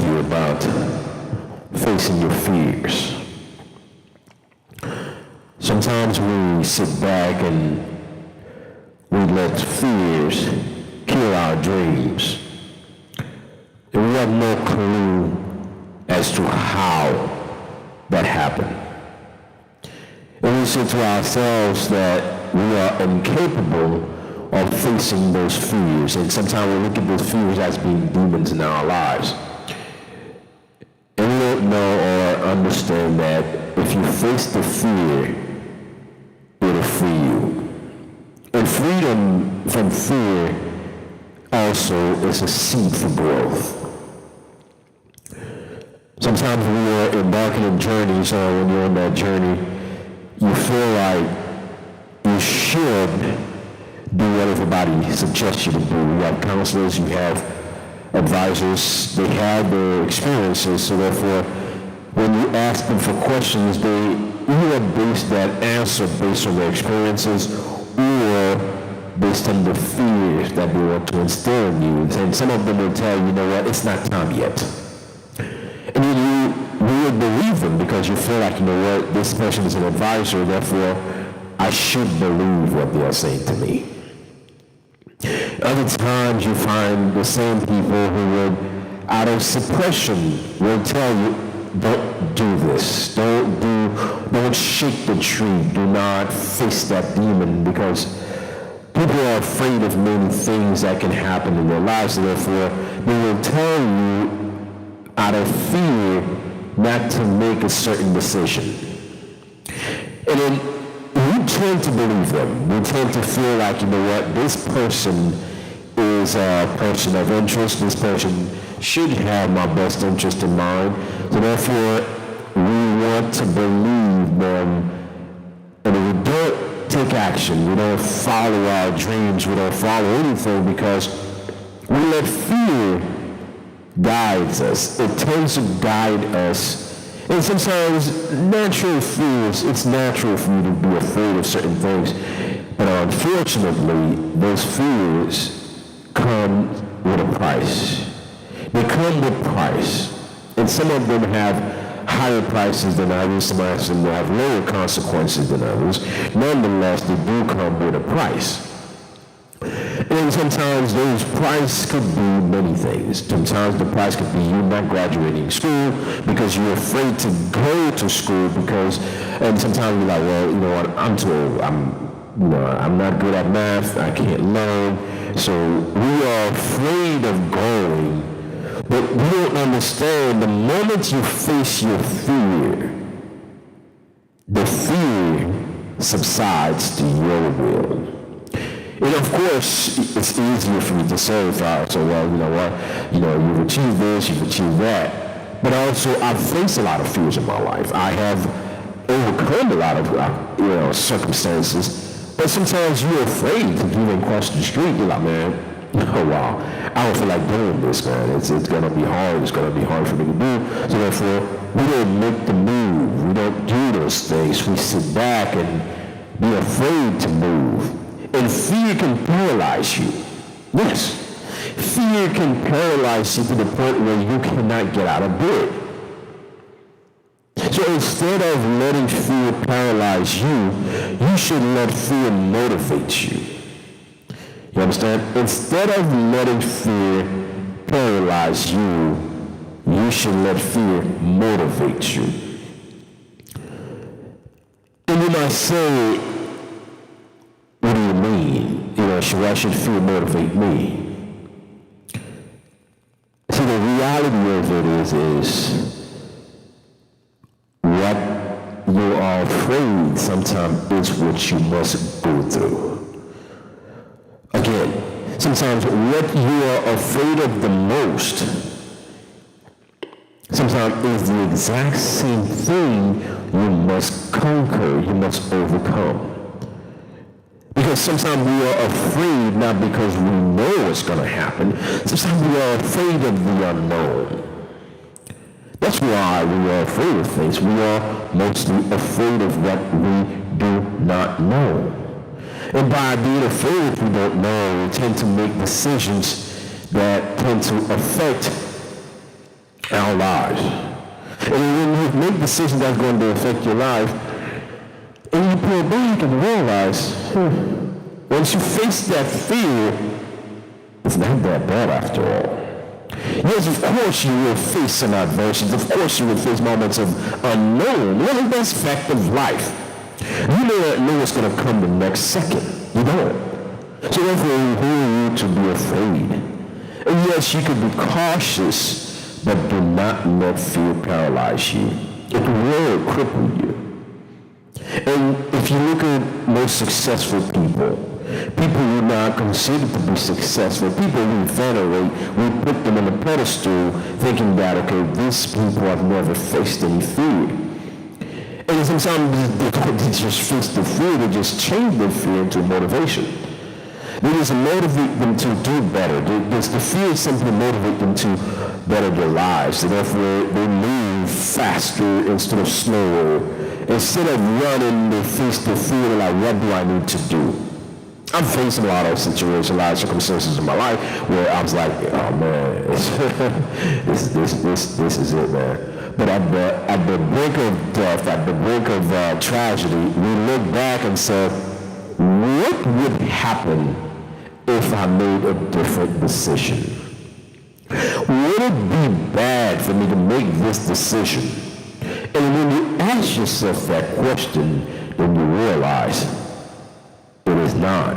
you about facing your fears. Sometimes we sit back and we let fears kill our dreams. And we have no clue as to how that happened. And we say to ourselves that we are incapable of facing those fears. And sometimes we look at those fears as being demons in our lives. And we don't know or understand that if you face the fear, it'll free you. And freedom from fear also is a seed for growth. Sometimes when you're embarking on journeys, or when you're on that journey, you feel like you should do what everybody suggests you to do. You have counselors, you have advisors, they have their experiences, so therefore, when you ask them for questions, they either base that answer based on their experiences or based on the fears that they want to instill in you. And some of them will tell you, you know what, it's not time yet. And then you will believe them because you feel like, you know what, this person is an advisor, therefore I should believe what they are saying to me. Other times you find the same people who would, out of suppression, will tell you, don't do this, don't shake the tree, do not face that demon, because people are afraid of many things that can happen in their lives, and therefore they will tell you out of fear not to make a certain decision. And then we tend to believe them. We tend to feel like, you know what, this person is a person of interest, this person should have my best interest in mind, so therefore we want to believe them, and we don't take action, we don't follow our dreams, we don't follow anything because we let fear guides us. It tends to guide us. And sometimes natural fears, it's natural for you to be afraid of certain things. But unfortunately, those fears come with a price. They come with price. And some of them have higher prices than others. Some of them will have lower consequences than others. Nonetheless, they do come with a price. And sometimes those prices could be many things. Sometimes the price could be you not graduating school because you're afraid to go to school and sometimes you're like, well, you know what, I'm too old. I'm not good at math. I can't learn. So we are afraid of going, but we don't understand the moment you face your fear, the fear subsides to your will. And of course, it's easier for me to say, so well, you know what, you've achieved this, you've achieved that. But also, I've faced a lot of fears in my life. I have overcome a lot of, circumstances. But sometimes you're afraid to even cross the street. You're like, man, oh wow, I don't feel like doing this, man. It's gonna be hard. It's gonna be hard for me to do. So therefore, we don't make the move. We don't do those things. We sit back and be afraid to move. And fear can paralyze you. Yes. Fear can paralyze you to the point where you cannot get out of bed. So instead of letting fear paralyze you, you should let fear motivate you. You understand? Instead of letting fear paralyze you, you should let fear motivate you. And you might say, what do you mean? Why should fear motivate me? See, the reality of it is what you are afraid sometimes is what you must go through. Again, sometimes what you are afraid of the most sometimes is the exact same thing you must conquer, you must overcome. Because sometimes we are afraid not because we know what's going to happen. Sometimes we are afraid of the unknown. That's why we are afraid of things. We are mostly afraid of what we do not know. And by being afraid of what we don't know, we tend to make decisions that tend to affect our lives. And when you make decisions that's going to affect your life, and you pull back and realize, once you face that fear, it's not that bad after all. Yes, of course you will face some adversities. Of course you will face moments of unknown. Well, that's fact of life. You may not know what's going to come the next second. You don't. So therefore, who are you to be afraid? And yes, you can be cautious, but do not let fear paralyze you. It will cripple you. And if you look at most successful people who not considered to be successful, people we venerate, we put them on a pedestal thinking that, okay, these people have never faced any fear. And sometimes they don't just face the fear, they just change their fear into motivation. They just motivate them to do better. The fear simply motivate them to better their lives. So therefore, they move faster instead of slower. Instead of running, they face the fear like, what do I need to do? I'm facing a lot of situations, a lot of circumstances in my life where I was like, oh man, this is it, man. But at the brink of death, at the brink of tragedy, we look back and said, what would happen if I made a different decision? Would it be bad for me to make this decision? And when you ask yourself that question, then you realize it is not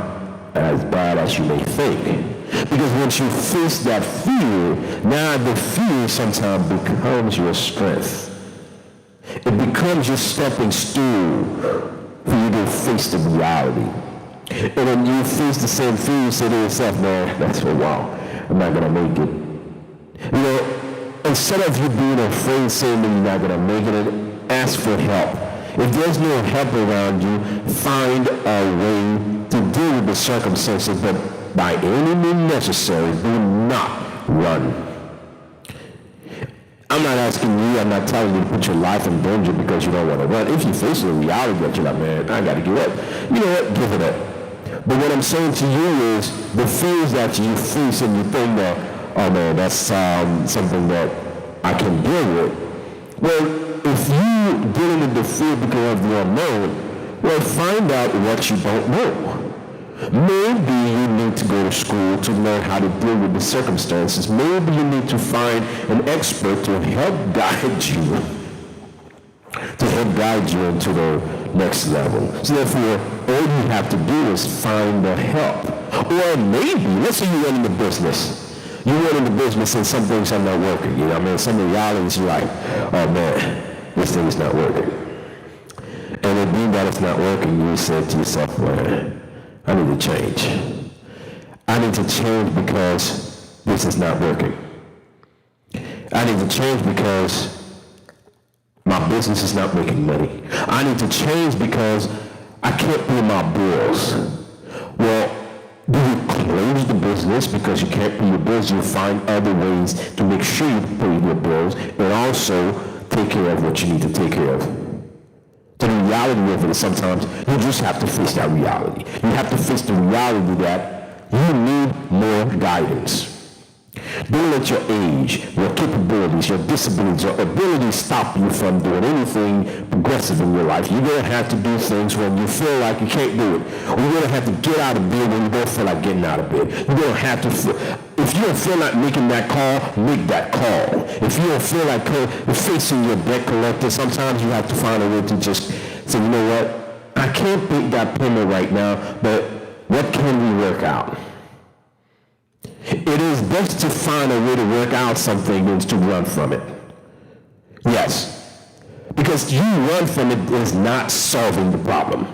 as bad as you may think. Because once you face that fear, now the fear sometimes becomes your strength. It becomes your stepping stool for you to face the reality. And when you face the same fear, you say to yourself, man, that's for a while. I'm not going to make it. You know, instead of you being afraid, saying that you're not going to make it, ask for help. If there's no help around you, find a way to deal with the circumstances, but by any means necessary, do not run. I'm not asking you, I'm not telling you to put your life in danger because you don't want to run. If you face the reality that you're like, man, I got to give up, you know what, give it up. But what I'm saying to you is the fears that you face and you think that, oh man, that's something that I can deal with. Well, if you dealing with the fear because of the unknown, well, find out what you don't know. Maybe you need to go to school to learn how to deal with the circumstances. Maybe you need to find an expert to help guide you into the next level. So therefore, all you have to do is find the help. Or maybe, let's say you're running a business. You're running the business and some things are not working. You know what I mean? Some realities you're like, oh man, this thing is not working. And it being that it's not working, you said to yourself, man, I need to change. I need to change because this is not working. I need to change because my business is not making money. I need to change because I can't pay my bills. Well, do you close the business because you can't pay your bills? You find other ways to make sure you pay your bills and also take care of what you need to take care of. The reality of it is sometimes you just have to face that reality. You have to face the reality that you need more guidance. Don't let your age, your capabilities, your disabilities, your abilities stop you from doing anything progressive in your life. You're going to have to do things when you feel like you can't do it. Or you're going to have to get out of bed when you don't feel like getting out of bed. You're going to have to if you don't feel like making that call, make that call. If you don't feel like facing your debt collector, sometimes you have to find a way to just say, you know what, I can't make that payment right now, but what can we work out? It is best to find a way to work out something than to run from it. Yes. Because you run from it is not solving the problem.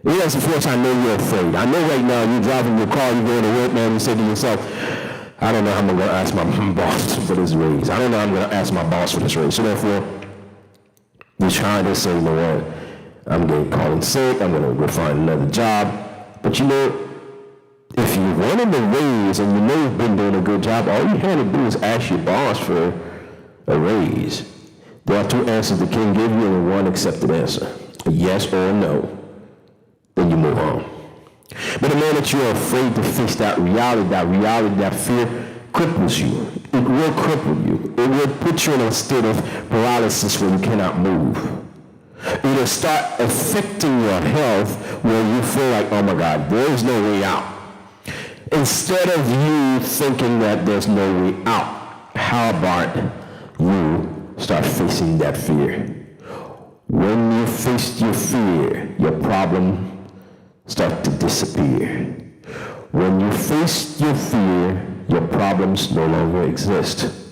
Yes, of course, I know you're afraid. I know right now you're driving your car, you're going to work, man, you say to yourself, I don't know how I'm going to ask my boss for this raise. I don't know how I'm going to ask my boss for this raise. So therefore, you're trying to say, you know what, I'm getting called in sick, I'm going to go find another job. But you know, if you wanted a raise and you know you've been doing a good job, all you had to do is ask your boss for a raise. There are two answers the king give you and one accepted answer, a yes or a no. Then you move on. But the moment you're afraid to face that reality, that fear cripples you. it will cripple you. It will put you in a state of paralysis where you cannot move. It'll start affecting your health where you feel like, oh my God, there is no way out. Instead of you thinking that there's no way out, how about you start facing that fear? When you face your fear, your problem starts to disappear. When you face your fear, your problems no longer exist.